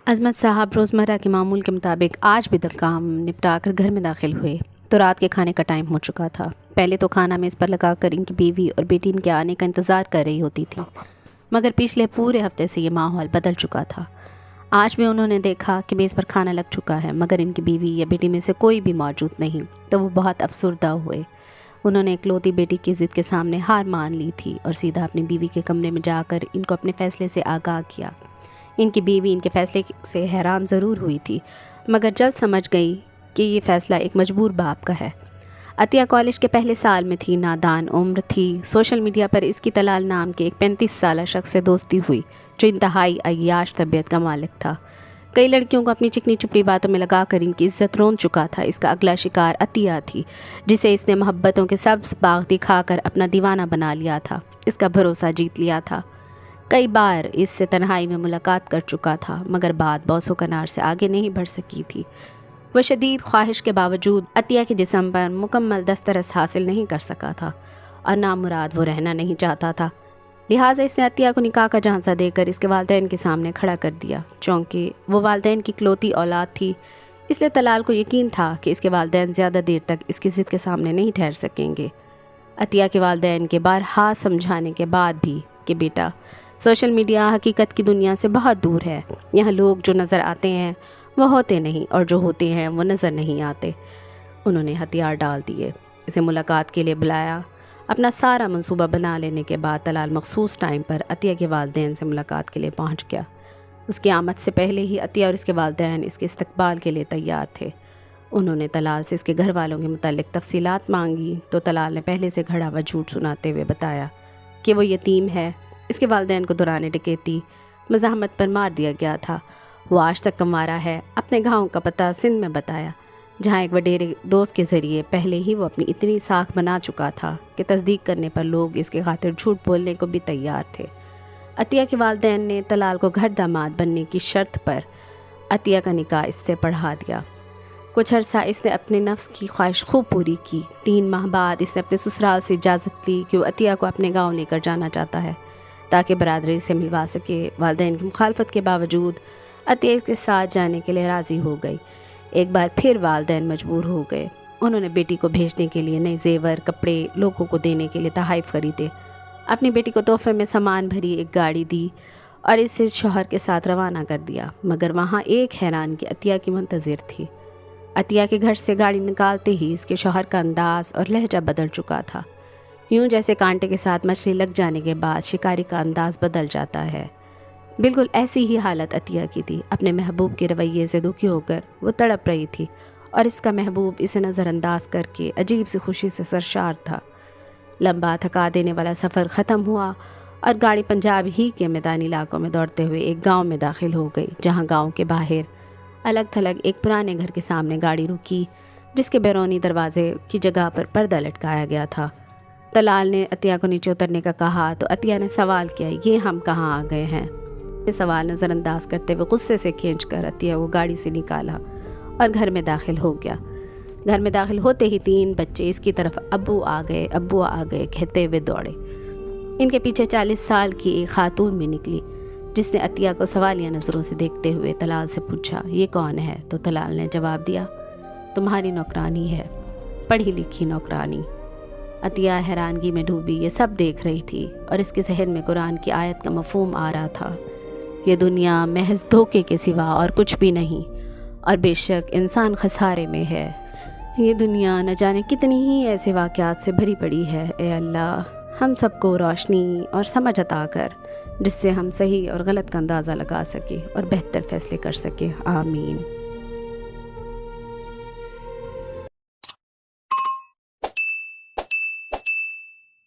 عظمت صاحب روزمرہ کے معمول کے مطابق آج بھی کام نپٹا کر گھر میں داخل ہوئے تو رات کے کھانے کا ٹائم ہو چکا تھا۔ پہلے تو کھانا میز پر لگا کر ان کی بیوی اور بیٹی ان کے آنے کا انتظار کر رہی ہوتی تھی، مگر پچھلے پورے ہفتے سے یہ ماحول بدل چکا تھا۔ آج بھی انہوں نے دیکھا کہ میز پر کھانا لگ چکا ہے مگر ان کی بیوی یا بیٹی میں سے کوئی بھی موجود نہیں، تو وہ بہت افسردہ ہوئے۔ انہوں نے اکلوتی بیٹی کی ضد کے سامنے ہار مان لی تھی اور سیدھا اپنی بیوی کے کمرے میں جا کر ان کو اپنے فیصلے سے آگاہ کیا۔ ان کی بیوی ان کے فیصلے سے حیران ضرور ہوئی تھی، مگر جلد سمجھ گئی کہ یہ فیصلہ ایک مجبور باپ کا ہے۔ عطیہ کالج کے پہلے سال میں تھی، نادان عمر تھی۔ سوشل میڈیا پر اس کی طلال نام کے ایک 35 سالہ شخص سے دوستی ہوئی جو انتہائی عیاش طبیعت کا مالک تھا۔ کئی لڑکیوں کو اپنی چکنی چپڑی باتوں میں لگا کر ان کی عزت رون چکا تھا۔ اس کا اگلا شکار عطیہ تھی، جسے اس نے محبتوں کے سبز باغ دکھا کر اپنا دیوانہ بنا لیا تھا، اس کا بھروسہ جیت لیا تھا۔ کئی بار اس سے تنہائی میں ملاقات کر چکا تھا مگر بات بوسو کنار سے آگے نہیں بڑھ سکی تھی۔ وہ شدید خواہش کے باوجود عطیہ کے جسم پر مکمل دسترس حاصل نہیں کر سکا تھا اور نامراد وہ رہنا نہیں چاہتا تھا، لہٰذا اس نے عطیہ کو نکاح کا جھانسا دے کر اس کے والدین کے سامنے کھڑا کر دیا۔ چونکہ وہ والدین کی اکلوتی اولاد تھی، اس لیے طلال کو یقین تھا کہ اس کے والدین زیادہ دیر تک اس کی ضد کے سامنے نہیں ٹھہر سکیں گے۔ عطیہ کے والدین کے بارہا سمجھانے کے بعد بھی کہ بیٹا، سوشل میڈیا حقیقت کی دنیا سے بہت دور ہے، یہاں لوگ جو نظر آتے ہیں وہ ہوتے نہیں اور جو ہوتے ہیں وہ نظر نہیں آتے، انہوں نے ہتھیار ڈال دیے۔ اسے ملاقات کے لیے بلایا۔ اپنا سارا منصوبہ بنا لینے کے بعد طلال مخصوص ٹائم پر عطیہ کے والدین سے ملاقات کے لیے پہنچ گیا۔ اس کی آمد سے پہلے ہی عطیہ اور اس کے والدین اس کے استقبال کے لیے تیار تھے۔ انہوں نے طلال سے اس کے گھر والوں کے متعلق تفصیلات مانگی تو طلال نے پہلے سے گھڑا ہوا جھوٹ سناتے ہوئے بتایا کہ وہ یتیم ہے۔ اس کے والدین کو دوران ڈکیتی مزاحمت پر مار دیا گیا تھا، وہ آج تک کمارا ہے۔ اپنے گاؤں کا پتہ سندھ میں بتایا، جہاں ایک وڈیرے دوست کے ذریعے پہلے ہی وہ اپنی اتنی ساکھ بنا چکا تھا کہ تصدیق کرنے پر لوگ اس کے خاطر جھوٹ بولنے کو بھی تیار تھے۔ عطیہ کے والدین نے طلال کو گھر داماد بننے کی شرط پر عطیہ کا نکاح اس سے پڑھا دیا۔ کچھ عرصہ اس نے اپنے نفس کی خواہش خوب پوری کی۔ 3 ماہ بعد اس نے اپنے سسرال سے اجازت لی کہ وہ عطیہ کو اپنے گاؤں لے کر جانا چاہتا ہے تاکہ برادری سے ملوا سکے۔ والدین کی مخالفت کے باوجود عطیہ کے ساتھ جانے کے لیے راضی ہو گئی۔ ایک بار پھر والدین مجبور ہو گئے۔ انہوں نے بیٹی کو بھیجنے کے لیے نئے زیور، کپڑے لوگوں کو دینے کے لیے تحائف خریدے، اپنی بیٹی کو تحفے میں سامان بھری ایک گاڑی دی اور اسے شوہر کے ساتھ روانہ کر دیا۔ مگر وہاں ایک حیران کی عطیہ کی منتظر تھی۔ عطیہ کے گھر سے گاڑی نکالتے ہی اس کے شوہر کا انداز اور لہجہ بدل چکا تھا، یوں جیسے کانٹے کے ساتھ مچھلی لگ جانے کے بعد شکاری کا انداز بدل جاتا ہے۔ بالکل ایسی ہی حالت عطیہ کی تھی۔ اپنے محبوب کے رویے سے دکھی ہو کر وہ تڑپ رہی تھی اور اس کا محبوب اسے نظر انداز کر کے عجیب سی خوشی سے سرشار تھا۔ لمبا تھکا دینے والا سفر ختم ہوا اور گاڑی پنجاب ہی کے میدانی علاقوں میں دوڑتے ہوئے ایک گاؤں میں داخل ہو گئی، جہاں گاؤں کے باہر الگ تھلگ ایک پرانے گھر کے سامنے گاڑی رکی، جس کے بیرونی دروازے کی جگہ پر پردہ لٹکایا گیا تھا۔ طلال نے عطیہ کو نیچے اترنے کا کہا تو عطیہ نے سوال کیا، یہ ہم کہاں آ گئے ہیں؟ یہ سوال نظر انداز کرتے ہوئے غصے سے کھینچ کر عطیہ کو گاڑی سے نکالا اور گھر میں داخل ہو گیا۔ گھر میں داخل ہوتے ہی 3 بچے اس کی طرف ابو آ گئے، ابو آ گئے کہتے ہوئے دوڑے۔ ان کے پیچھے 40 سال کی ایک خاتون بھی نکلی، جس نے عطیہ کو سوالیہ نظروں سے دیکھتے ہوئے طلال سے پوچھا، یہ کون ہے؟ تو طلال نے جواب دیا، تمہاری نوکرانی ہے، پڑھی لکھی نوکرانی۔ عطیہ حیرانگی میں ڈوبی، یہ سب دیکھ رہی تھی اور اس کے ذہن میں قرآن کی آیت کا مفہوم آ رہا تھا، یہ دنیا محض دھوکے کے سوا اور کچھ بھی نہیں، اور بے شک انسان خسارے میں ہے۔ یہ دنیا نہ جانے کتنی ہی ایسے واقعات سے بھری پڑی ہے۔ اے اللہ، ہم سب کو روشنی اور سمجھ عطا کر جس سے ہم صحیح اور غلط کا اندازہ لگا سکیں اور بہتر فیصلے کر سکیں، آمین۔